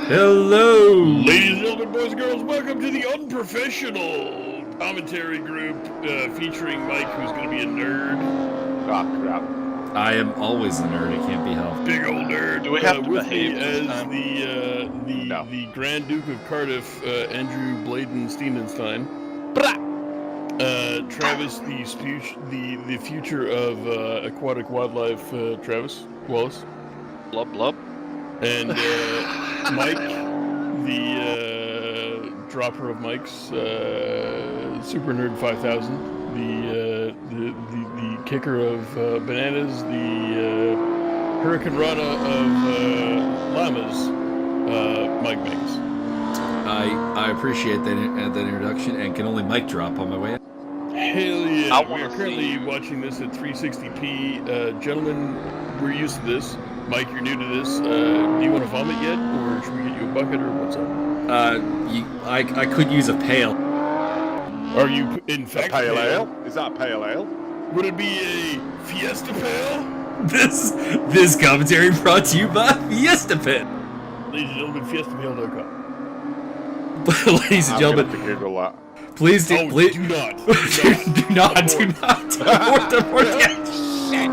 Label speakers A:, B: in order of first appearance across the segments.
A: Hello!
B: Ladies and gentlemen, boys and girls, welcome to the Unprofessional commentary group featuring Mike, who's going to be a nerd.
C: Oh, crap.
A: I am always a nerd, it can't be helped.
B: Big old nerd.
D: Do we have to
B: with
D: behave
B: me
D: this
B: as
D: time?
B: the Grand Duke of Cardiff, Andrew Bladen Steenenstein. Travis, the future of aquatic wildlife, Travis Wallace.
D: Blub blub.
B: And Mike, the dropper of Mike's, Super Nerd 5000, the kicker of bananas, the Hurricane Rana of llamas, Mike Magas.
A: I appreciate that introduction and can only mic drop on my way.
B: Hell yeah!
D: I
B: We are currently watching this at 360p. Gentlemen, we're used to this. Mike, you're new to this. Do you want to vomit yet, or should we get you a bucket, or what's up?
A: I could use a pail.
B: Are you, in fact,
C: Pale ale? Is that a pale ale?
B: Would it be a Fiesta Pale?
A: This commentary brought to you by Fiesta Pit.
B: Ladies and gentlemen, FiestaPale.com.
A: Ladies and gentlemen,
C: I'm gonna have to Google that.
A: please do, please,
B: do not.
A: do not. Abort.
C: Shit!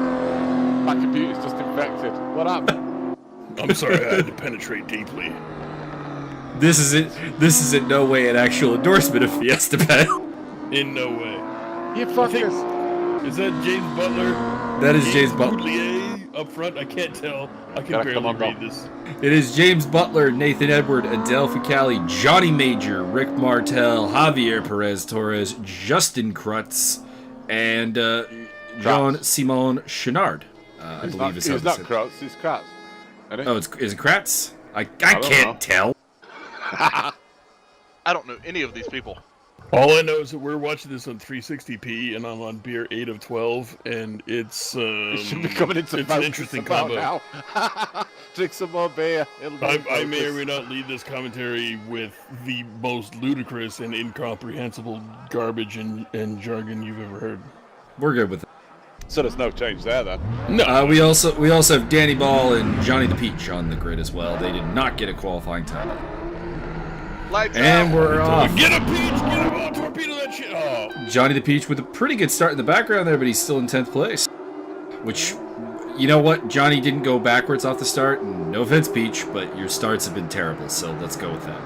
C: My computer's just infected. What happened?
B: I'm sorry, I had to penetrate deeply.
A: This is in no way an actual endorsement of Fiesta Pale.
B: In no way.
C: You fuckers.
B: Is that James Butler?
A: That is James Butler.
B: Butler up front? I can't tell. I can
C: Gotta come
B: barely
C: on,
B: read this.
A: It is James Butler, Nathan Edward, Adele Ficali, Johnny Major, Rick Martel, Javier Perez Torres, Justin Krutz, and Jean Simon Chenard. I believe it's
C: It's not Kratz, it's Kratz.
A: Oh, is it Kratz? I
C: don't
A: can't
C: know.
A: tell.
D: I don't know any of these people.
B: All I know is that we're watching this on 360p, and I'm on beer 8 of 12, and it's
C: It should be coming into
B: it's an
C: focus
B: interesting
C: about
B: combo.
C: now. Drink some more beer. It'll be
B: I may or
C: focus.
B: may not lead this commentary with the most ludicrous and incomprehensible garbage and jargon you've ever heard.
A: We're good with it.
C: So there's no change there then.
B: No,
A: We also have Danny Ball and Johnny the Peach on the grid as well. They did not get a qualifying time.
D: Lights
A: And
D: out.
A: we're off.
B: get a peach, get a ball, torpedo that shit. Oh,
A: Johnny the Peach with a pretty good start in the background there, but he's still in 10th place. Which, you know what? Johnny didn't go backwards off the start. And no offense, Peach, but your starts have been terrible, so let's go with that.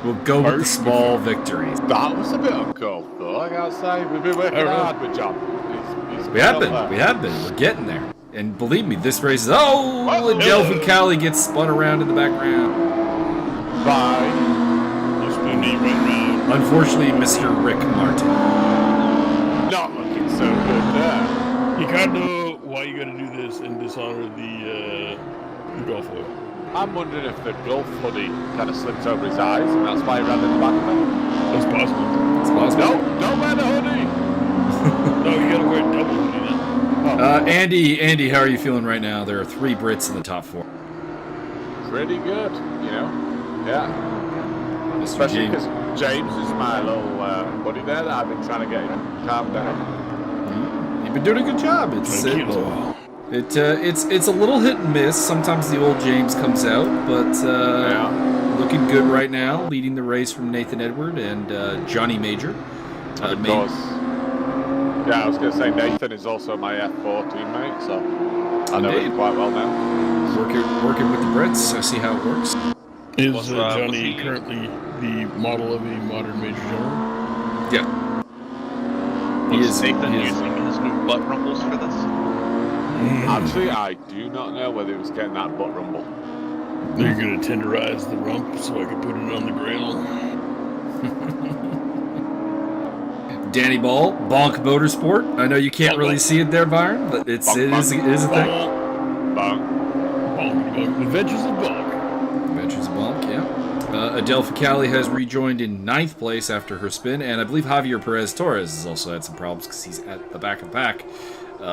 A: We'll go with the small victories.
C: That was a bit uncalled though, I gotta say. We've been working hard with John. He's
A: We have
C: been up
A: been.
C: there.
A: We're getting there. And believe me, this race is... Oh! And
B: Hello.
A: Delphin Cali gets spun around in the background.
C: Bye.
B: you spin me right around.
A: Unfortunately, Mr. Rick Martin.
C: Not looking so good there.
B: Ricardo, why you gotta do this and dishonor the golf oil?
C: I'm wondering if the golf hoodie kind of slipped over his eyes and that's why he ran in the back of it.
B: That's possible.
A: It's possible.
C: No, don't wear the hoodie!
B: No, you gotta wear double hoodie then.
A: Andy, how are you feeling right now? There are 3 Brits in the top 4.
C: Pretty good, you know? Yeah.
A: Mr.
C: Especially
A: James.
C: because James is my little buddy there that I've been trying to get him calmed down.
A: You've been doing a good job. It's a little hit and miss. Sometimes the old James comes out, but looking good right now. Leading the race from Nathan Edward and Johnny Major.
C: Of course. Yeah, I was going to say Nathan is also my F4 teammate, so I know him quite well now.
A: Working with the Brits. I see how it works.
B: Is
D: Was
B: Johnny
D: he-
B: currently the model of a modern Major General?
A: Yeah.
D: Was Nathan using his new butt rumbles for this?
C: Actually, I do not know whether he was getting that butt rumble.
B: They're gonna tenderize the rump so I can put it on the grill.
A: Danny Ball, Bonk Motorsport. I know you can't really see it there, Byron, but it is a thing.
B: Bonk. Adventures of Bonk.
A: Adventures of Bonk, yeah. Adele Ficali has rejoined in 9th place after her spin, and I believe Javier Perez Torres has also had some problems because he's at the back of the pack.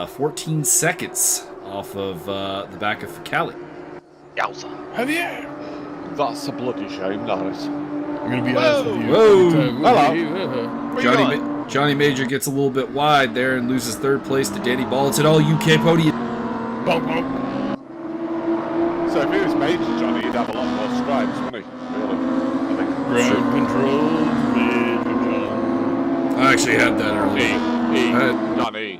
A: 14 seconds off of the back of Ficali.
D: Yowza.
B: Javier!
C: That's a bloody shame, that is.
B: I'm gonna be honest with you.
A: Whoa.
C: Hello.
A: Johnny Major gets a little bit wide there and loses 3rd place to Danny Ball. It's an all UK podium.
B: Bonk, bonk.
C: So if he was major, Johnny, he'd have a lot more stripes, wouldn't he? Really? I think.
B: Ground control, Major John.
A: I actually had that earlier.
C: Not E.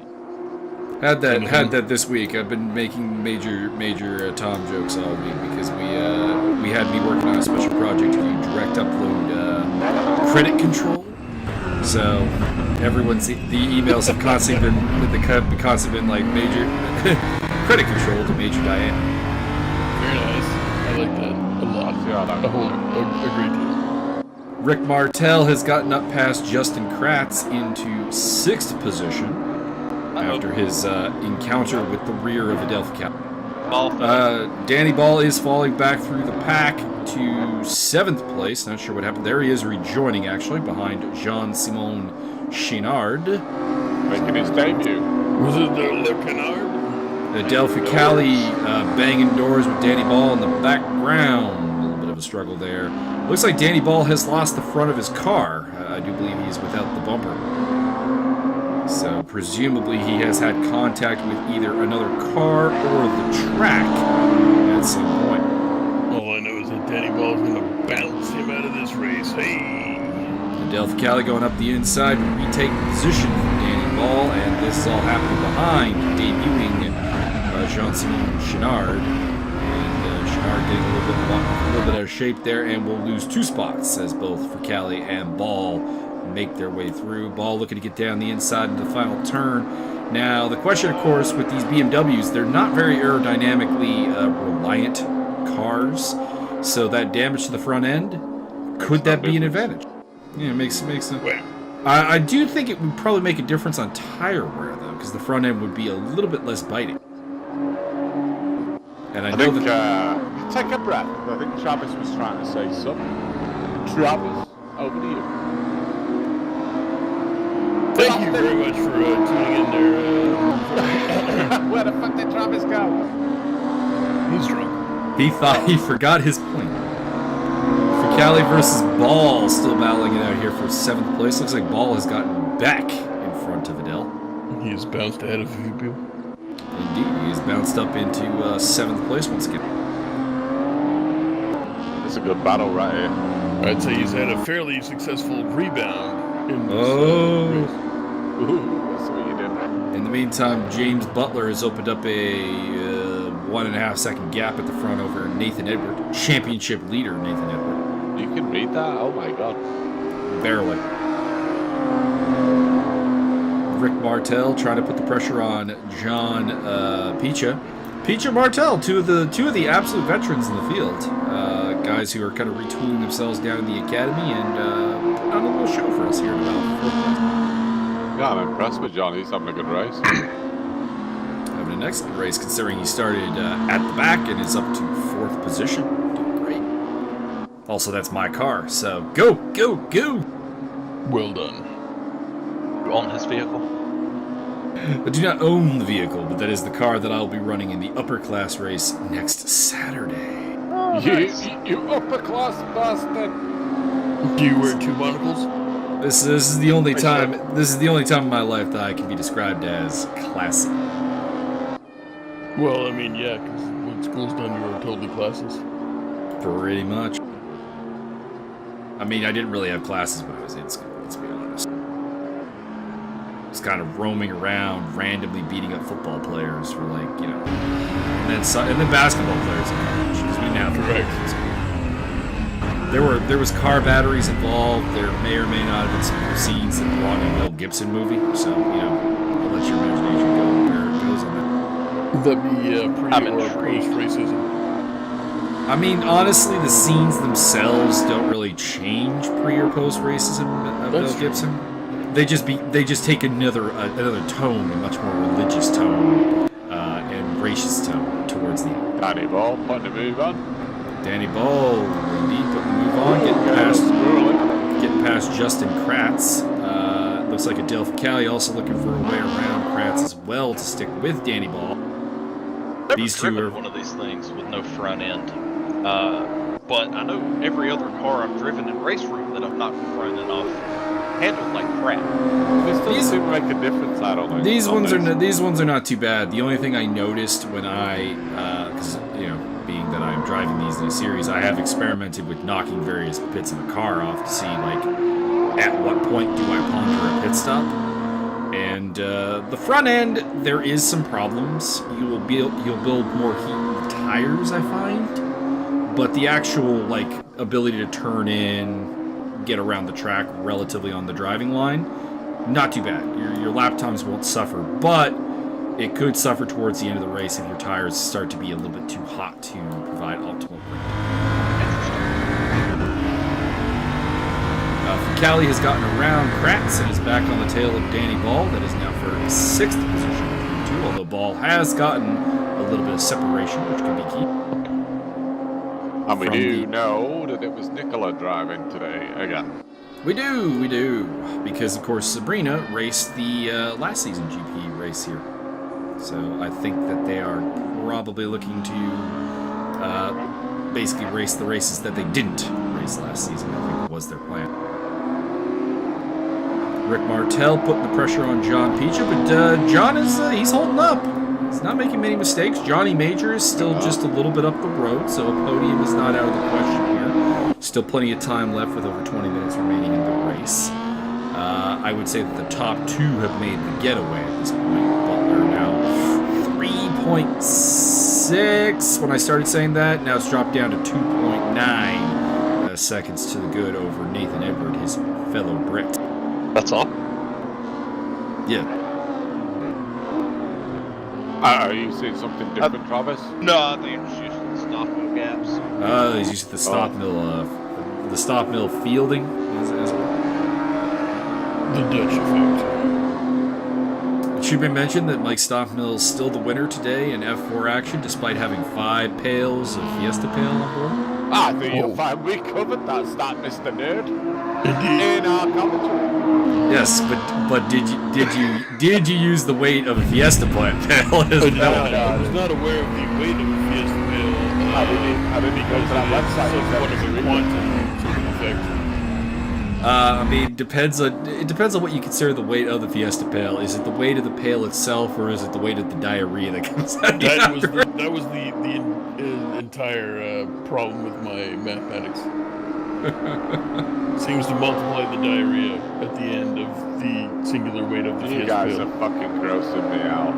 A: Had that this week. I've been making major Tom jokes all week because we had me working on a special project to do direct upload credit control. So everyone's the emails have constantly been like major credit control to Major Diane.
B: Very nice. I like that a lot.
C: Yeah,
B: A great deal.
A: Rick Martel has gotten up past Justin Kratz into 6th position after his encounter with the rear of Adelphi. Danny Ball is falling back through the pack to 7th place. Not sure what happened. There he is rejoining, actually, behind Jean-Simon Chinard.
C: Making his debut.
B: Was it the Canard?
A: Adelphi Cali banging doors with Danny Ball in the background. A little bit of a struggle there. Looks like Danny Ball has lost the front of his car. I do believe he's without the bumper. So presumably he has had contact with either another car or the track at some point.
B: All I know is that Danny Ball is going to bounce him out of this race. Hey!
A: Adelphi Cali going up the inside to retake position from Danny Ball, and this is all happening behind debuting Jean-Simon Chinard. And Chinard getting a little bit out of shape there, and will lose 2 spots as both for Cali and Ball make their way through. Ball looking to get down the inside into the final turn. Now, the question, of course, with these BMWs, they're not very aerodynamically reliant cars, so that damage to the front end, could that be an advantage? Yeah, it makes sense. I do think it would probably make a difference on tire wear, though, because the front end would be a little bit less biting. And I know
C: think,
A: that...
C: take a breath. I think Travis was trying to say something. Travis, over to you.
B: Thank you very much for tuning in there.
C: Where the fuck did Travis go?
B: He's drunk.
A: He thought he forgot his point. Cali versus Ball, still battling it out here for 7th place. Looks like Ball has gotten back in front of Adele.
B: He has bounced ahead of a few people.
A: Indeed, he has bounced up into 7th place once again.
C: It's a good battle right here.
B: I'd say he's had a fairly successful rebound in this race.
C: That's what you did.
A: In the meantime, James Butler has opened up a 1.5 second gap at the front over Nathan Edward. Championship leader, Nathan Edward.
C: You can read that? Oh my god.
A: Barely. Rick Martel trying to put the pressure on John Picha. Picha Martel, two of the absolute veterans in the field. Guys who are kind of retooling themselves down in the academy and putting on a little show for us here in about 4 months.
C: Yeah, I'm impressed with John. He's having a good race.
A: Having an excellent race considering he started at the back and is up to 4th position. Doing great. Also, that's my car, so go, go, go!
B: Well done.
D: You own his vehicle?
A: I do not own the vehicle, but that is the car that I'll be running in the upper class race next Saturday.
C: Oh, you upper class bastard!
B: Do you wear 2 monocles?
A: This is the only time. This is the only time in my life that I can be described as classy.
B: Well, I mean, yeah, because when school's done, you were totally classless.
A: Pretty much. I mean, I didn't really have classes when I was in school. Let's be honest. Just kind of roaming around, randomly beating up football players for and then basketball players in college. Because we now
B: correct.
A: There was car batteries involved. There may or may not have been some scenes that belong in a Mel Gibson movie. So I'll let your imagination go where it goes on that.
B: Would that be pre or post-racism?
A: I mean, honestly, the scenes themselves don't really change pre or post racism of Mel Gibson. They just take another tone, a much more religious tone, and racist tone towards the end.
C: Danny Ball, putting the move on.
A: Danny Ball, indeed, putting the move on, getting past Justin Kratz. Looks like Adelphi Cali also looking for a way around Kratz as well to stick with Danny Ball.
D: These two are one of these things with no front end. But I know every other car I've driven in race room that I've knocked the front end off handled like crap.
C: They still seem to make a difference, I don't think.
A: These ones are not too bad. The only thing I noticed when I, because being that I'm driving these new series, I have experimented with knocking various bits of the car off to see, like, at what point do I ponder a pit stop. And the front end, there is some problems. You'll build more heat in the tires, I find. But the actual, like, ability to turn in, get around the track relatively on the driving line, not too bad. Your lap times won't suffer, but it could suffer towards the end of the race if your tires start to be a little bit too hot to provide optimal grip. Ficali has gotten around Kratz and is back on the tail of Danny Ball. That is now for his 6th position in Q2, although Ball has gotten a little bit of separation, which can be key.
C: And we do know that it was Nicola driving today again.
A: We do, because of course Sabrina raced the last season GP race here. So I think that they are probably looking to basically race the races that they didn't race last season. I think was their plan. Rick Martel putting the pressure on John Picha, but John he's holding up. He's not making many mistakes. Johnny Major is still just a little bit up the road, so a podium is not out of the question here. Still plenty of time left with over 20 minutes remaining in the race. I would say that the top 2 have made the getaway at this point. Butler now 3.6 when I started saying that. Now it's dropped down to 2.9 seconds to the good over Nathan Edward, his fellow Brit.
D: That's all?
A: Yeah.
C: Are you seeing something different, Travis?
D: No, I think I'm just using the stop mill gaps.
A: He's used to the stop mill fielding.
B: The Dutch effect.
A: It should be mentioned that Mike Stockmill is still the winner today in F4 action, despite having 5 pails of Fiesta Pale on board.
C: I think you'll find we covered that stat, Mr. Nerd,
B: Indeed.
C: in our commentary.
A: Yes, but did you use the weight of a Fiesta Pale?
B: I was not aware of the weight of a Fiesta Pale.
C: I didn't go to that website.
B: What is a quantum effect?
A: I mean, it depends on what you consider the weight of the Fiesta Pale. Is it the weight of the pail itself, or is it the weight of the diarrhea that comes out?
B: That was the entire problem with my mathematics. Seems to multiply the diarrhea at the end of the singular weight of the Fiesta
C: You guys
B: Pale.
C: are fucking grossing me out.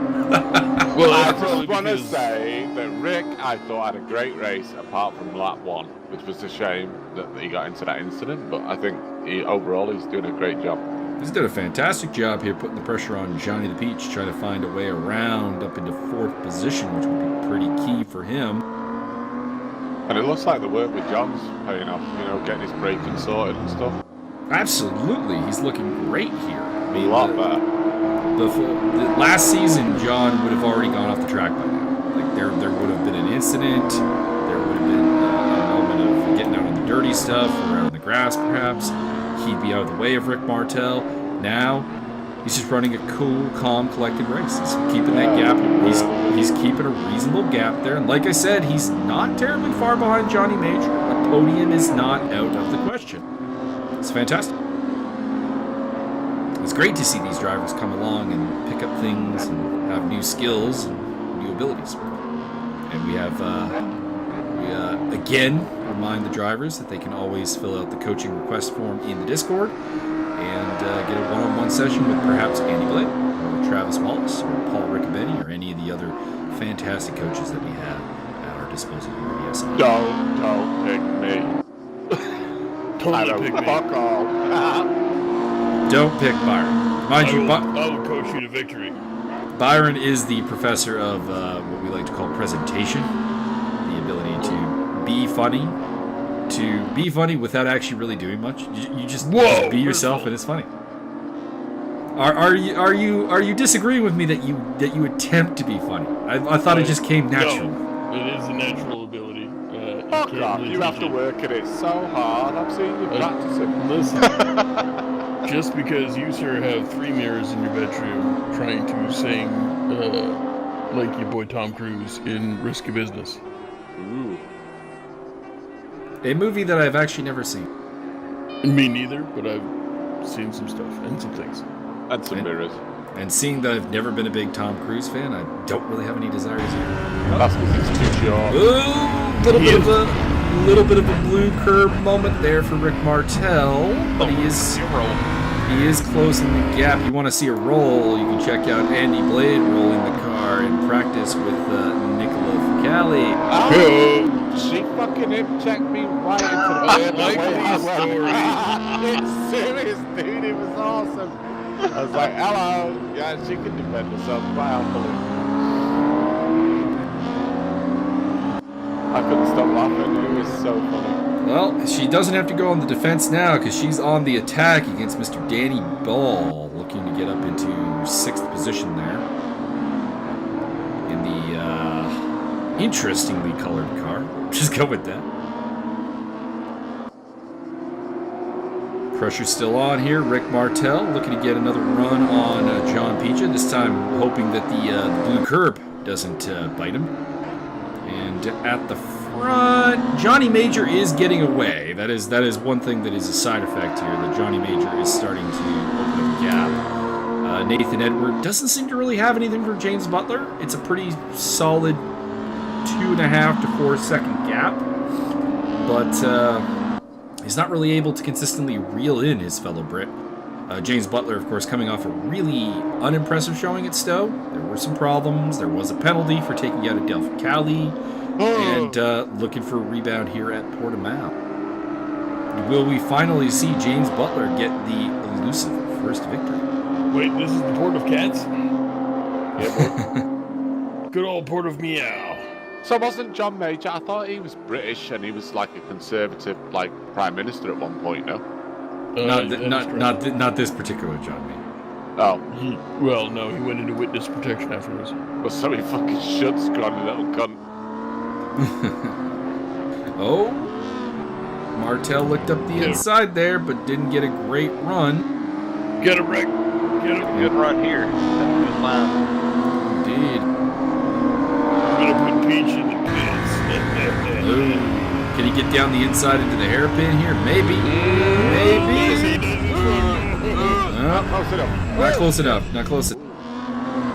B: Well,
C: I
B: that's
C: just want to
B: because-
C: say that Rick, I thought, had a great race apart from lap 1, which was a shame that he got into that incident, but I think overall he's doing a great job.
A: He's done a fantastic job here putting the pressure on Johnny the Peach, trying to find a way around up into 4th position, which would be pretty key for him.
C: And it looks like the work with John's paying off, getting his braking sorted and stuff.
A: Absolutely, he's looking great here. I mean,
C: A lot better.
A: the last season, John would have already gone off the track by now. Like there would have been an incident. There would have been a moment of getting out on the dirty stuff or out on the grass, perhaps. He'd be out of the way of Rick Martel. Now, he's just running a cool, calm, collected race. He's keeping that gap. He's keeping a reasonable gap there. And like I said, he's not terribly far behind Johnny Major. A podium is not out of the question. It's fantastic. It's great to see these drivers come along and pick up things and have new skills and new abilities. And we have, again, remind the drivers that they can always fill out the coaching request form in the Discord and get a one-on-one session with perhaps Andy Blake or Travis Wallace or Paul Riccobetti or any of the other fantastic coaches that we have at our disposal here at ESR.
C: Don't pick me.
B: Totally pick me.
C: Fuck all.
A: Don't pick Byron. Mind you,
B: I will coach you to victory.
A: Byron is the professor of what we like to call presentation, the ability to be funny without actually really doing much. You just be yourself and it's funny. Are you disagreeing with me that you attempt to be funny? I thought it just came natural.
B: No, it is a natural ability.
C: Fuck off. You have to work at it so hard. I've seen you practicing.
B: Listen, just because you, sir, have 3 mirrors in your bedroom trying to sing like your boy Tom Cruise in Risky Business.
C: Ooh.
A: A movie that I've actually never seen.
B: Me neither, but I've seen some stuff and some things.
C: And some mirrors.
A: And seeing that I've never been a big Tom Cruise fan, I don't really have any desires here.
C: That's because it's too short.
A: Ooh, little bit of a blue curb moment there for Rick Martel, but he is closing the gap. You want to see a roll, you can check out Andy Blade rolling the car in practice with Nicola Ficali.
C: Oh, she fucking hip-checked me right into the It's serious, dude. It was awesome. I was like, hello. Yeah, she can defend herself quite happily. I couldn't stop laughing. It was so funny.
A: Well, she doesn't have to go on the defense now because she's on the attack against Mr. Danny Ball, looking to get up into 6th position there in the interestingly colored car. Just go with that. Pressure's still on here. Rick Martel looking to get another run on John Picha, this time hoping that the blue curb doesn't bite him. And at the front, Johnny Major is getting away. That is one thing that is a side effect here, that Johnny Major is starting to open up a gap. Nathan Edward doesn't seem to really have anything for James Butler. It's a pretty solid 2.5 to 4 second gap. But he's not really able to consistently reel in his fellow Brit. James Butler, of course, coming off a really unimpressive showing at Stowe. There were some problems. There was a penalty for taking out Adele Ficali. And looking for a rebound here at Portimao. Will we finally see James Butler get the elusive first victory?
B: Wait, this is the Port of Cats?
C: Yeah,
B: Good old Port of Meow.
C: So wasn't John Major? I thought he was British and he was like a conservative, like prime minister at one point. No.
A: Not this particular John Major.
C: Oh.
B: Well, no, he went into witness protection afterwards.
C: Well, so he fucking should, scrawny little cunt.
A: Oh, Martel looked up the inside there, but didn't get a great run.
B: Get him, Rick. Get him.
D: Good run here. That's a good line.
A: Indeed.
B: I'm gonna put Peach in the pits.
A: Can he get down the inside into the hairpin here? Maybe. Maybe.
C: Not close enough.
A: Not close enough. Not close enough.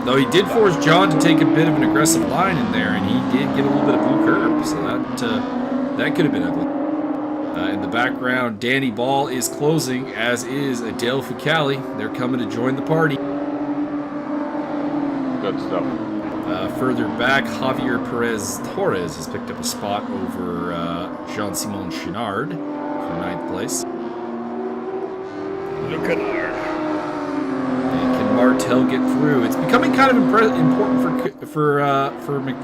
A: Though he did force John to take a bit of an aggressive line in there, and he did get a little bit of blue curb, so that could have been ugly. In the background, Danny Ball is closing, as is Adele Ficali. They're coming to join the party.
C: Good stuff.
A: Further back, Javier Perez Torres has picked up a spot over Jean-Simon Chenard for 9th place.
B: Look at her.
A: Martel get through. It's becoming kind of important for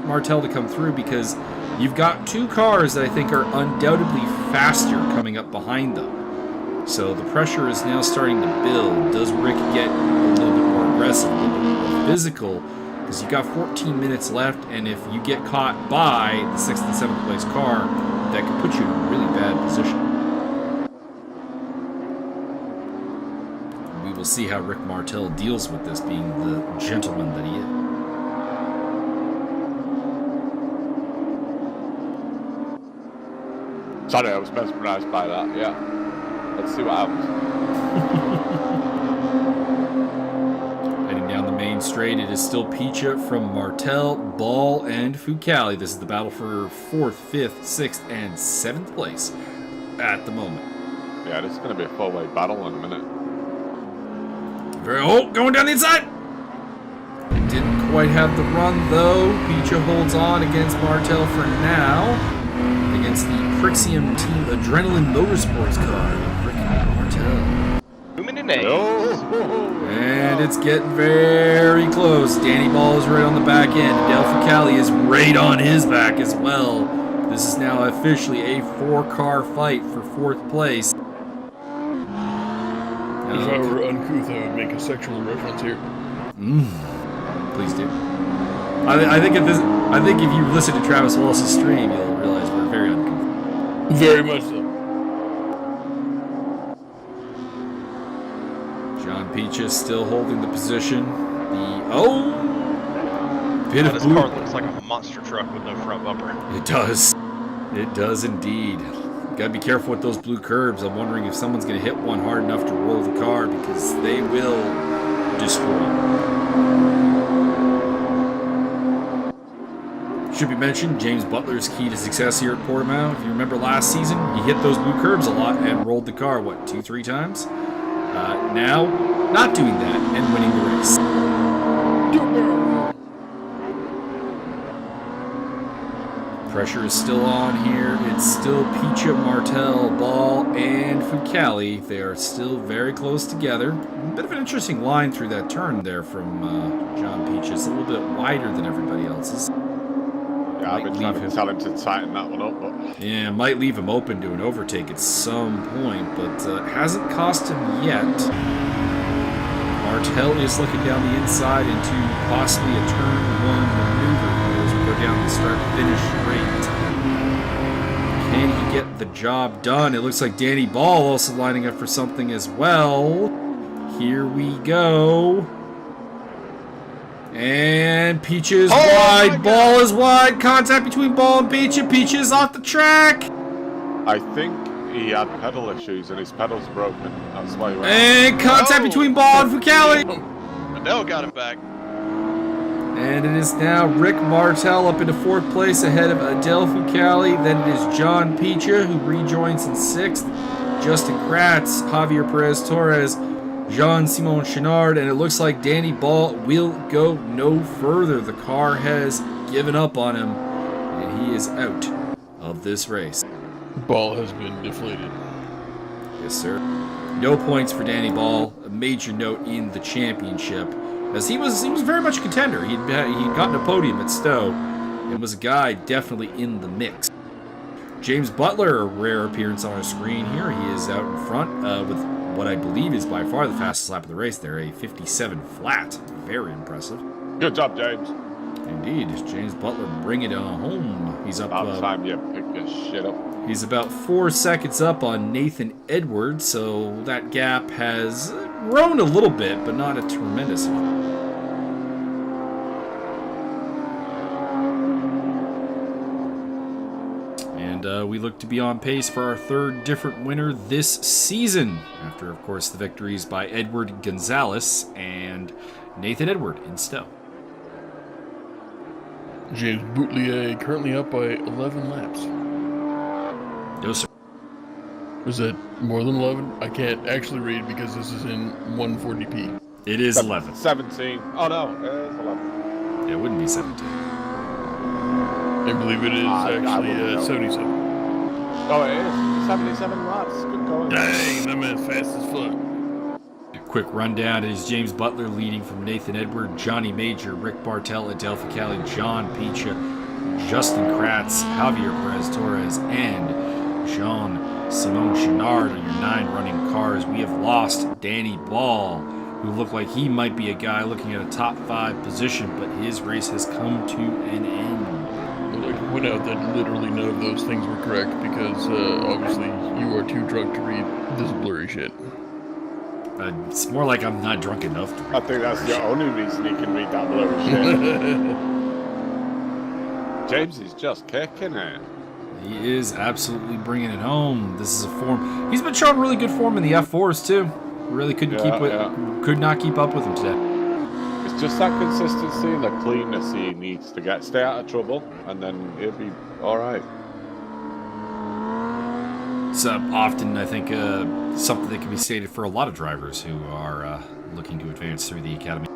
A: Martel to come through because you've got 2 cars that I think are undoubtedly faster coming up behind them. So the pressure is now starting to build. Does Rick get a little bit more aggressive, a little bit more physical? Because you've got 14 minutes left, and if you get caught by the 6th and 7th place car, that could put you in a really bad position. We'll see how Rick Martel deals with this, being the gentleman that he is.
C: Sorry, I was mesmerized by that. Yeah. Let's see what happens.
A: Heading down the main straight, it is still Picha from Martel, Ball, and Ficali. This is the battle for 4th, 5th, 6th, and 7th place at the moment.
C: Yeah, this is going to be a 4-way battle in a minute.
A: Going down the inside! Didn't quite have the run, though. Picha holds on against Martel for now. Against the Prixium Team Adrenaline Motorsports car. Rick Martel.
D: Too many names.
A: And it's getting very close. Danny Ball is right on the back end. Adele Ficali is right on his back as well. This is now officially a 4-car fight for 4th place.
B: If I were uncouth, I would make a sexual reference here.
A: Please do. I think if you listen to Travis Wallace's stream, you'll realize we're very uncouth.
B: Very much so.
A: John Picha still holding the position.
D: This car looks like a monster truck with no front bumper.
A: It does. It does indeed. Gotta be careful with those blue curbs. I'm wondering if someone's gonna hit one hard enough to roll the car, because they will destroyed. Should be mentioned, James Butler's key to success here at Portimao. If you remember last season, he hit those blue curbs a lot and rolled the car, what, 2-3 times? Now, not doing that and winning the race. Pressure is still on here. It's still Picha, Martel, Ball, and Fucali. They are still very close together. A bit of an interesting line through that turn there from John Picha. It's a little bit wider than everybody else's.
C: Yeah, I've been trying to tell him to tighten that one up, but
A: yeah, might leave him open to an overtake at some point, but hasn't cost him yet. Martel is looking down the inside into possibly a turn one maneuver as we go down the start-finish straight. Can he get the job done? It looks like Danny Ball also lining up for something as well. Here we go. And Peach is wide. Ball is wide. Contact between Ball and Peach. Peach is off the track.
C: I think he had pedal issues and his pedal's broken. That's why he went.
A: And contact between Ball and Fucali.
D: Adele got him back.
A: And it is now Rick Martel up into 4th place ahead of Adele Fucali. Then it is John Picha who rejoins in 6th. Justin Kratz, Javier Perez-Torres, Jean-Simon Chenard, and it looks like Danny Ball will go no further. The car has given up on him, and he is out of this race.
B: Ball has been deflated.
A: Yes, sir. No points for Danny Ball. A major note in the championship, as he was very much a contender. He'd gotten a podium at Stowe, and was a guy definitely in the mix. James Butler, a rare appearance on our screen here. He is out in front with what I believe is by far the fastest lap of the race there, a 57 flat. Very impressive.
C: Good job, James.
A: Indeed. James Butler, bring it on home. He's up.
C: About time you pick your shit up.
A: He's about 4 seconds up on Nathan Edwards, so that gap has grown a little bit, but not a tremendous amount. We look to be on pace for our 3rd different winner this season, after, of course, the victories by Edward Gonzalez and Nathan Edward in Stowe.
B: James Boutelier currently up by 11 laps.
A: No, sir.
B: Was that more than 11? I can't actually read because this is in 140p.
A: It is 11.
C: 17. Oh, no, it's 11.
A: It wouldn't be 17.
B: I believe it is actually 77.
C: Oh, it is. 77 laps. Good going.
B: Dang, that man's fast as fuck.
A: A quick rundown is James Butler leading from Nathan Edward, Johnny Major, Rick Bartel, Adele Fucali, John Picha, Justin Kratz, Javier Perez-Torres, and Jean-Simon Chenard are your 9 running cars. We have lost Danny Ball, who looked like he might be a guy looking at a top 5 position, but his race has come to an end.
B: I'd like to point out that literally none of those things were correct because obviously you are too drunk to read this blurry shit.
A: It's more like I'm not drunk enough to read.
C: I think that's the only reason he can read that blurry shit. James is just kicking it.
A: He is absolutely bringing it home. This is a form. He's been showing really good form in the F4s too. Really could not keep up with him today.
C: It's just that consistency and the cleanness he needs to stay out of trouble, and then he'll be all right.
A: It's often, I think, something that can be stated for a lot of drivers who are looking to advance through the academy.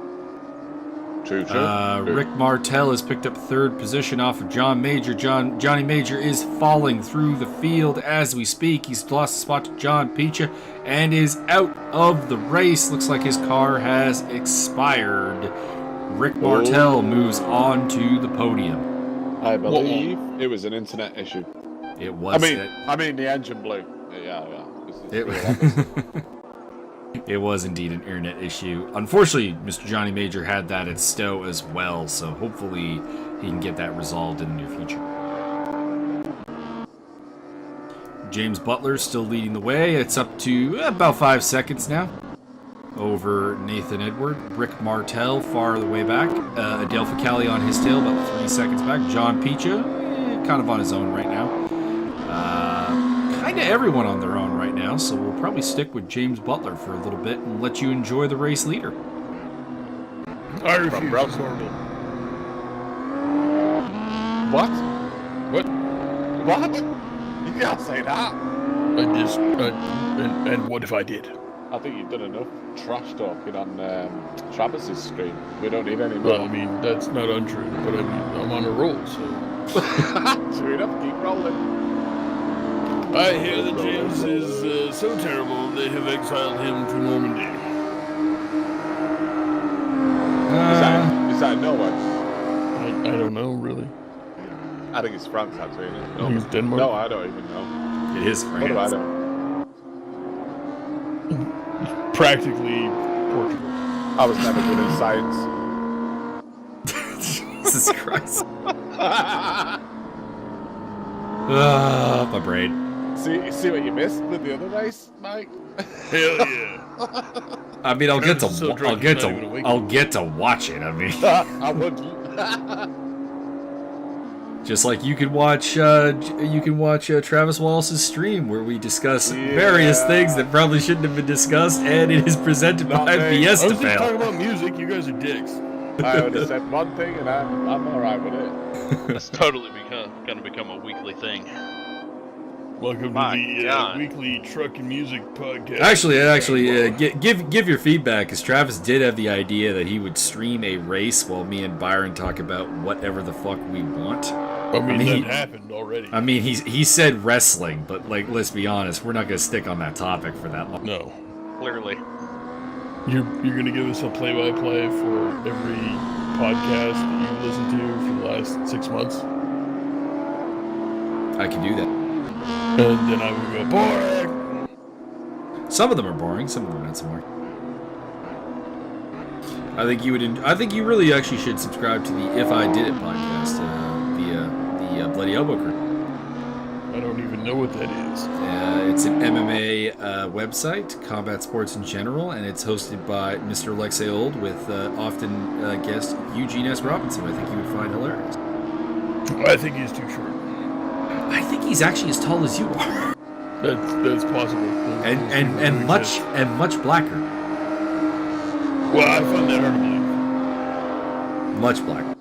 C: True.
A: Rick Martel has picked up 3rd position off of John Major. Johnny Major is falling through the field as we speak. He's lost a spot to John Picha and is out of the race. Looks like his car has expired. Rick Martel moves on to the podium.
C: I believe it was an internet issue.
A: It was.
C: I mean, the engine blew. Yeah.
A: It was indeed an internet issue. Unfortunately, Mr. Johnny Major had that at Stowe as well, so hopefully he can get that resolved in the near future. James Butler still leading the way. It's up to about 5 seconds now over Nathan Edward. Rick Martel far the way back. Adele Fucali on his tail, about 3 seconds back. John Picha, kind of on his own right now. Kind of everyone on their own right now, so we'll probably stick with James Butler for a little bit and let you enjoy the race leader.
B: I refuse. It's horrible.
C: What?
B: What?
C: What? You can't say that.
B: And what if I did?
C: I think you've done enough trash talking on Travis's stream. We don't need any more.
B: Well, I mean, that's not untrue, but I mean, I'm on a roll, so.
C: True enough, keep rolling.
B: I hear that James is so terrible they have exiled him to Normandy.
C: Is that Norway?
B: I don't know, really.
C: I think it's France, actually. Isn't it?
B: I think it's Denmark.
C: No, I don't even know.
A: It is France.
C: What do I know?
B: Practically Portugal.
C: I was never good at science.
A: Jesus Christ. My brain.
C: See what you missed with the other race, Mike?
B: Hell yeah.
A: I mean, I'll get to watch it. I mean,
C: I wouldn't.
A: just like you can watch Travis Wallace's stream where we discuss various things that probably shouldn't have been discussed, and it is presented by
B: I
A: Fiesta
B: was just
A: Fail.
B: talking about music. You guys are dicks.
C: I would have said one thing, and I'm all right with it.
D: That's totally going to become a weekly thing.
B: Welcome
D: My
B: to the
D: God.
B: weekly truck and music podcast.
A: Actually, give your feedback, because Travis did have the idea that he would stream a race while me and Byron talk about whatever the fuck we want.
B: I mean that happened already.
A: I mean, he said wrestling, but like, let's be honest, we're not going to stick on that topic for that long.
B: No.
D: Clearly.
B: You're going to give us a play-by-play for every podcast that you've listened to for the last 6 months?
A: I can do that.
B: And then I would go, boring!
A: Some of them are boring, some of them are not so boring. I think you really actually should subscribe to the If I Did It podcast via the Bloody Elbow Crew.
B: I don't even know what that is.
A: It's an MMA website, combat sports in general, and it's hosted by Mr. Alexei Old with often guest Eugene S. Robinson, who I think you would find hilarious.
B: I think he's too short.
A: I think he's actually as tall as you are.
B: That's possible.
A: And much blacker.
B: Well, I find that hard to believe.
A: Much blacker.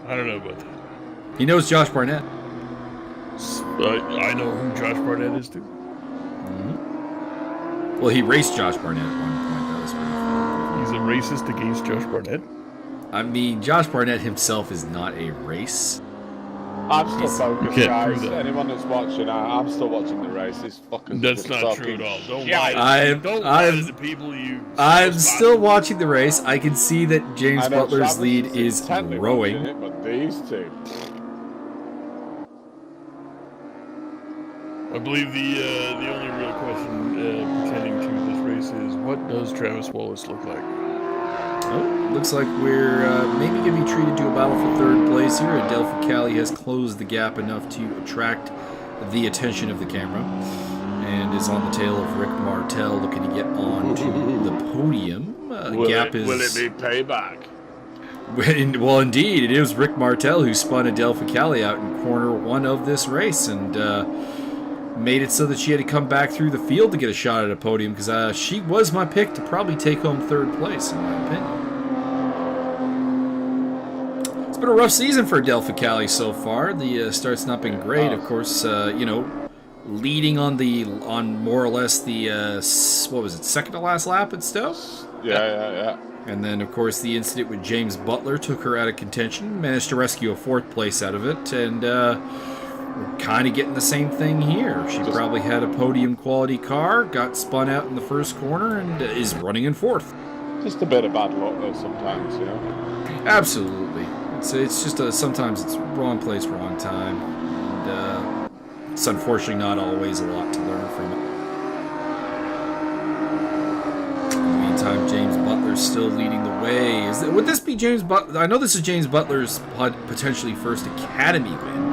B: I don't know about that.
A: He knows Josh Barnett.
B: I know who Josh Barnett is too.
A: Mm-hmm. Well, he raced Josh Barnett at one point. That was pretty fun.
B: He's a racist against Josh Barnett?
A: I mean, Josh Barnett himself is not a race.
C: I'm still focused,
B: can't
C: guys.
B: prove that.
C: Anyone that's watching, I'm still watching the race. These fuckers.
B: That's
C: are
B: not
C: fucking
B: true at all. Don't
C: shite.
B: lie. Don't lie to the people you.
A: I'm still watching the race. I can see that James
C: I know
A: Butler's
C: Travis
A: lead is
C: intently
A: growing.
C: watching it, but these two.
B: I believe the only real question pertaining to this race is, what does Travis Wallace look like?
A: Oh, looks like we're maybe going to be treated to a battle for third place here. Adelphi Cali has closed the gap enough to attract the attention of the camera and is on the tail of Rick Martel, looking to get onto the podium.
C: Will it be payback?
A: Well, indeed, it is Rick Martel who spun Adelphi Cali out in corner one of this race and made it so that she had to come back through the field to get a shot at a podium, because she was my pick to probably take home third place, in my opinion. It's been a rough season for Adelphi Cali so far. The start's not been great. Of course, leading on more or less the second to last lap at Stowe?
C: Yeah.
A: And then, of course, the incident with James Butler took her out of contention, managed to rescue a fourth place out of it, and we're kind of getting the same thing here. She probably had a podium quality car, got spun out in the first corner, and is running in fourth.
C: Just a bit of bad luck, though, sometimes, you know?
A: Absolutely. It's just sometimes it's wrong place, wrong time. And it's unfortunately not always a lot to learn from it. In the meantime, James Butler's still leading the way. Would this be James Butler? I know this is James Butler's potentially first Academy win.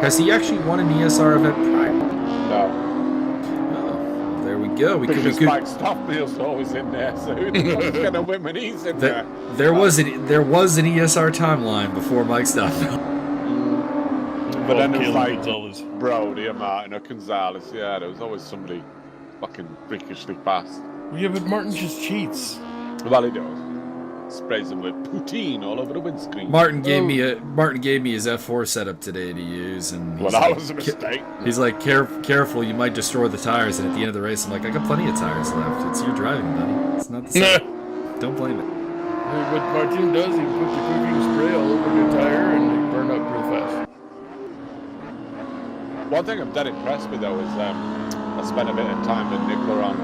A: Has he actually won an ESR event prior?
C: No.
A: Oh, well, there we go.
C: Because Mike Stoffbill's always in there, so who the fuck's going to win when he's in there?
A: There was an ESR timeline before Mike Stoffbill.
C: But then it was like
B: Gonzalez.
C: Brody or Martin or Gonzalez. Yeah, there was always somebody fucking freakishly fast.
B: Yeah, but Martin just cheats.
C: Well, he does. sprays them with poutine all over the windscreen.
A: Martin gave me his F4 setup today to use, and
C: Well, that was a mistake.
A: He's like, careful, you might destroy the tires. And at the end of the race, I'm like, I got plenty of tires left. It's your driving, buddy. It's not the same. Don't blame it.
B: What Martin does, he puts the cooking spray all over the tire and they burn up real fast.
C: One thing I'm dead impressed with though is I spent a bit of time with Nicola on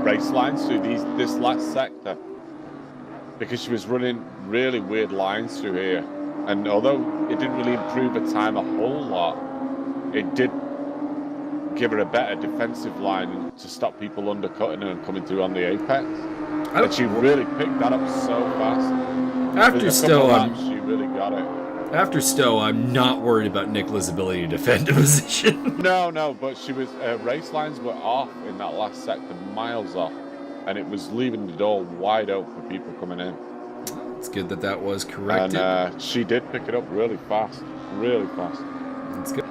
C: race lines through this last sector because she was running really weird lines through here, and although it didn't really improve her time a whole lot, it did give her a better defensive line to stop people undercutting her and coming through on the apex. And she really picked that up so fast.
A: After Stowe,
C: she really got it.
A: After Stowe, I'm not worried about Nicola's ability to defend a position.
C: No, but she was race lines were off in that last sector, miles off, and it was leaving the door wide open for people coming in.
A: It's good that was corrected.
C: And she did pick it up really fast, really fast.
A: That's good.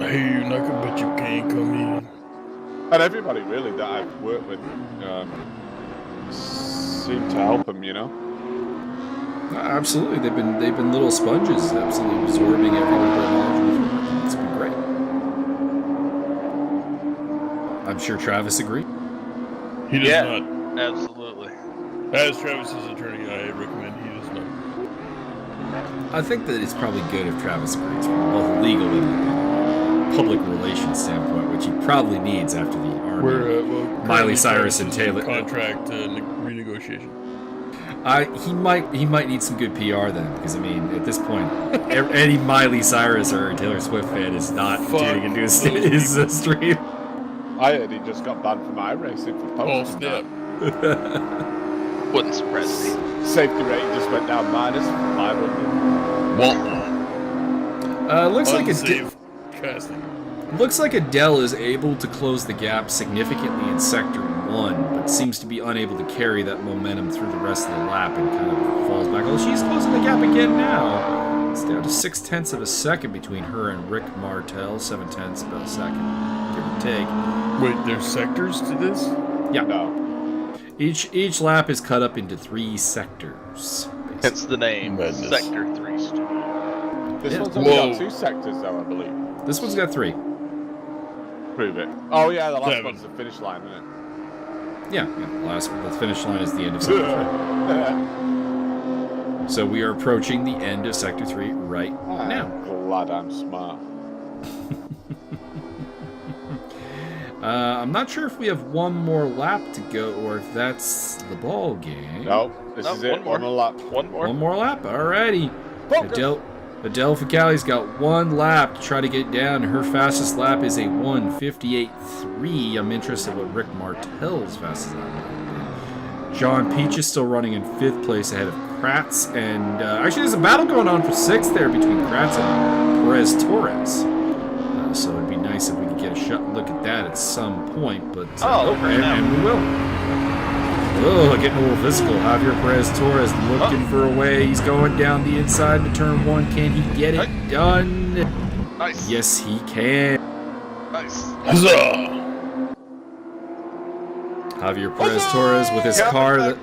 B: I hear you knocking, but you can't come in.
C: And everybody really that I've worked with seemed to help them, you know.
A: Absolutely, they've been little sponges, absolutely absorbing every little bit of knowledge. It's been great. I'm sure Travis agreed.
B: He does not.
D: Absolutely.
B: As Travis's attorney, I recommend he does not.
A: I think that it's probably good if Travis agrees from both a legal and public relations standpoint, which he probably needs after the Army. Miley Cyrus and Taylor
B: contract renegotiation.
A: He might need some good PR then, because I mean, at this point, any Miley Cyrus or Taylor Swift fan is not tuning into his stream.
C: I heard he just got banned from iRacing for posting that.
D: Wouldn't surprise me.
C: Safety rating just went down minus 500.
B: Well,
A: looks like Adele is able to close the gap significantly in Sector 1, but seems to be unable to carry that momentum through the rest of the lap and kind of falls back. Oh, she's closing the gap again now. It's down to 0.6 of a second between her and Rick Martel. 0.7, about a second, give or take.
B: Wait, there's sectors to this?
A: Yeah.
C: No.
A: Each lap is cut up into 3 sectors. Basically.
D: Hence the name, Sector 3.
C: This one's only got 2 sectors, though, I believe.
A: This one's got 3.
C: Prove it. Oh yeah, the last one's the finish line, isn't it?
A: Yeah, the finish line is the end of Sector 3. So we are approaching the end of Sector 3 right now.
C: I'm glad I'm smart.
A: I'm not sure if we have one more lap to go or if that's the ball game.
C: No, this is it. One more lap.
D: One
A: more lap. Alrighty. Adele Ficali's got 1 lap to try to get down. Her fastest lap is a 1:58.3. I'm interested what Rick Martel's fastest lap is. John Peach is still running in 5th place ahead of Kratz. And actually, there's a battle going on for 6th there between Kratz and Perez Torres. So it'd be nice if we could get a look at that at some point. But and we will. Oh, getting a little physical. Javier Perez Torres looking for a way. He's going down the inside to turn 1. Can he get it done?
D: Nice.
A: Yes, he can.
D: Nice.
B: Huzzah!
A: Javier Perez Torres with his car that...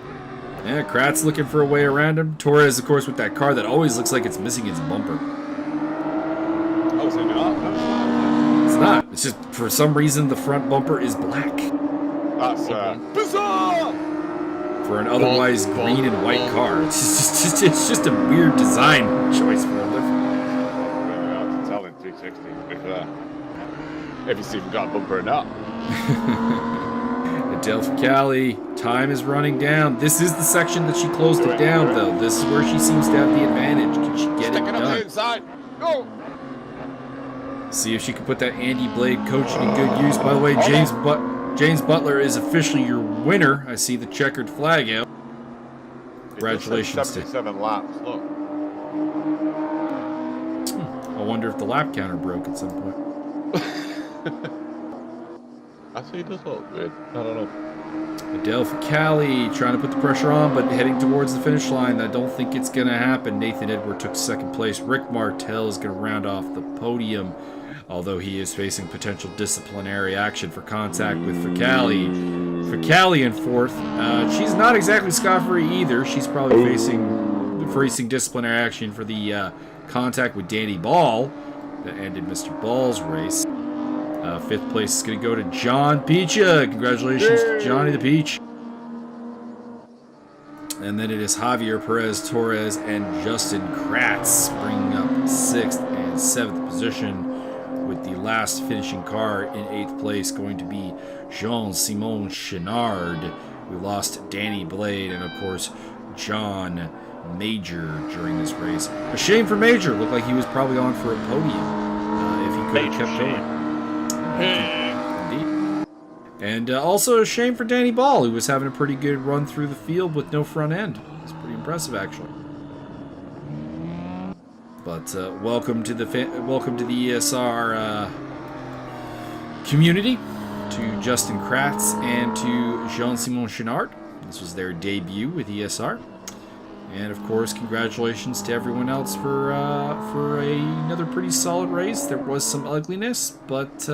A: Yeah, Kratz looking for a way around him. Torres, of course, with that car that always looks like it's missing its bumper.
C: Oh, it's not.
A: It's not. It's just, for some reason, the front bumper is black.
C: That's bizarre!
A: For an otherwise green and white car. It's just a weird design choice for a lift.
C: Really hard to tell in 360 if you see if you've got a bumper or not.
A: Adele Ficali, time is running down. This is the section that she closed it down, though. This is where she seems to have the advantage. Can she get it done?
C: Up the inside. Go!
A: See if she can put that Andy Blade coaching in good use. By the way, James Butler is officially your winner. I see the checkered flag out. Congratulations.
C: 77 laps. Look.
A: I wonder if the lap counter broke at some point.
C: I see this look good. I don't know.
A: Adele Ficali trying to put the pressure on, but heading towards the finish line. I don't think it's going to happen. Nathan Edward took 2nd place. Rick Martel is going to round off the podium, although he is facing potential disciplinary action for contact with Ficali. For Callie in fourth. She's not exactly scot-free either. She's probably facing disciplinary action for the contact with Danny Ball that ended Mr. Ball's race. Fifth place is going to go to John Picha. Congratulations, Johnny the Peach. And then it is Javier Perez Torres and Justin Kratz bringing up 6th and 7th position, with the last finishing car in 8th place going to be Jean-Simon Chenard. We lost Danny Blade and, of course, John Major during this race. A shame for Major. Looked like he was probably on for a podium if he could have kept going. Indeed. And also a shame for Danny Ball, who was having a pretty good run through the field with no front end. It's pretty impressive, actually. But welcome to the ESR community, to Justin Kratz and to Jean-Simon Chenard. This was their debut with ESR. And of course, congratulations to everyone else for another pretty solid race. There was some ugliness, but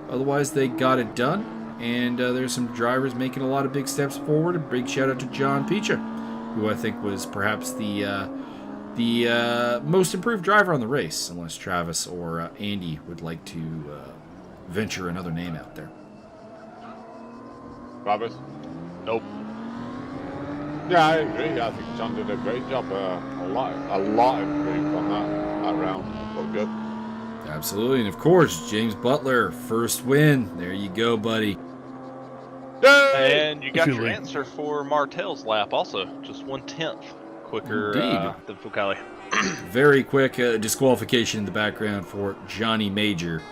A: otherwise they got it done. And there's some drivers making a lot of big steps forward. A big shout out to John Picha, who I think was perhaps the most improved driver on the race, unless Travis or Andy would like to venture another name out there.
C: Travis?
D: Nope.
C: Yeah, I agree. I think John did a great job. A lot improved on that round. Looked good.
A: Absolutely. And of course, James Butler, first win. There you go, buddy.
C: Yay!
D: And you got your answer for Martel's lap also. Just 1/10 quicker than Foucault.
A: Very quick disqualification in the background for Johnny Major.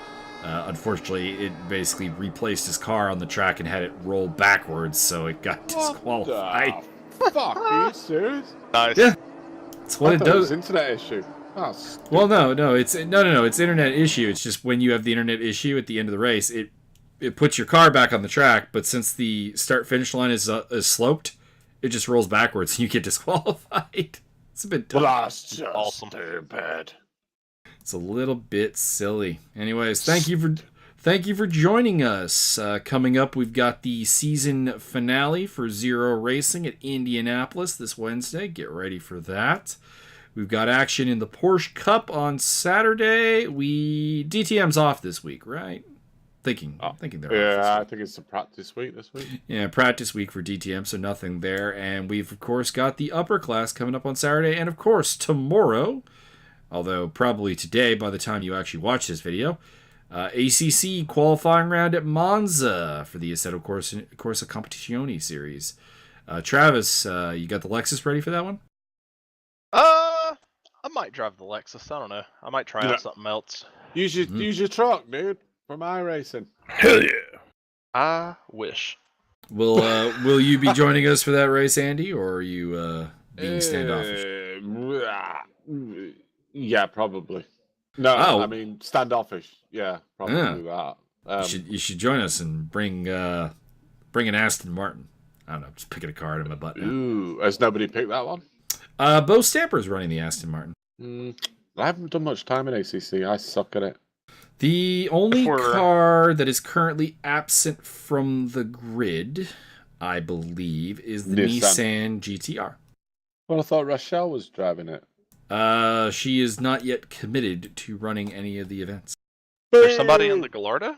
A: Unfortunately, it basically replaced his car on the track and had it roll backwards, so it got disqualified.
C: Fuck, are you serious?
D: Nice.
A: Yeah, that's what it does.
C: It was internet issue. Oh,
A: well, no, it's internet issue. It's just when you have the internet issue at the end of the race, it puts your car back on the track, but since the start-finish line is sloped, it just rolls backwards and you get disqualified. It's a bit dumb.
C: Well, that's just
D: awesome.
C: Stupid.
A: It's a little bit silly. Anyways, thank you for joining us. Coming up, we've got the season finale for Zero Racing at Indianapolis this Wednesday. Get ready for that. We've got action in the Porsche Cup on Saturday. DTM's off this week, right? Thinking they're off this week.
C: I think it's a practice week this week.
A: Yeah, practice week for DTM, so nothing there. And we've, of course, got the upper class coming up on Saturday. And, of course, tomorrow, although probably today by the time you actually watch this video, ACC qualifying round at Monza for the Assetto Corsa Competizione series. Travis, you got the Lexus ready for that one?
D: I might drive the Lexus. I don't know. I might try out something else.
C: Use your truck, dude, for my racing.
B: Hell yeah.
D: I wish.
A: Will you be joining us for that race, Andy, or are you being standoffish?
C: Yeah, probably. No, I mean standoffish. Yeah, probably that.
A: You should join us and bring an Aston Martin. I don't know, just picking a card in my butt now.
C: Ooh, has nobody picked that one?
A: Bo Stamper's running the Aston Martin.
C: I haven't done much time in ACC. I suck at it.
A: The only car that is currently absent from the grid, I believe, is the Nissan GTR.
C: Well, I thought Rochelle was driving it.
A: She is not yet committed to running any of the events.
D: There's somebody in the Gallardo?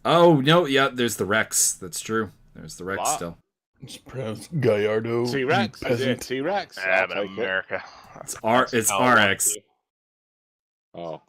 A: Oh, no, yeah, there's the Rex. That's true. There's the Rex still.
B: It's pronounced Gallardo.
C: T-Rex. T-Rex.
D: I'm in America.
A: It's RX.
C: Oh.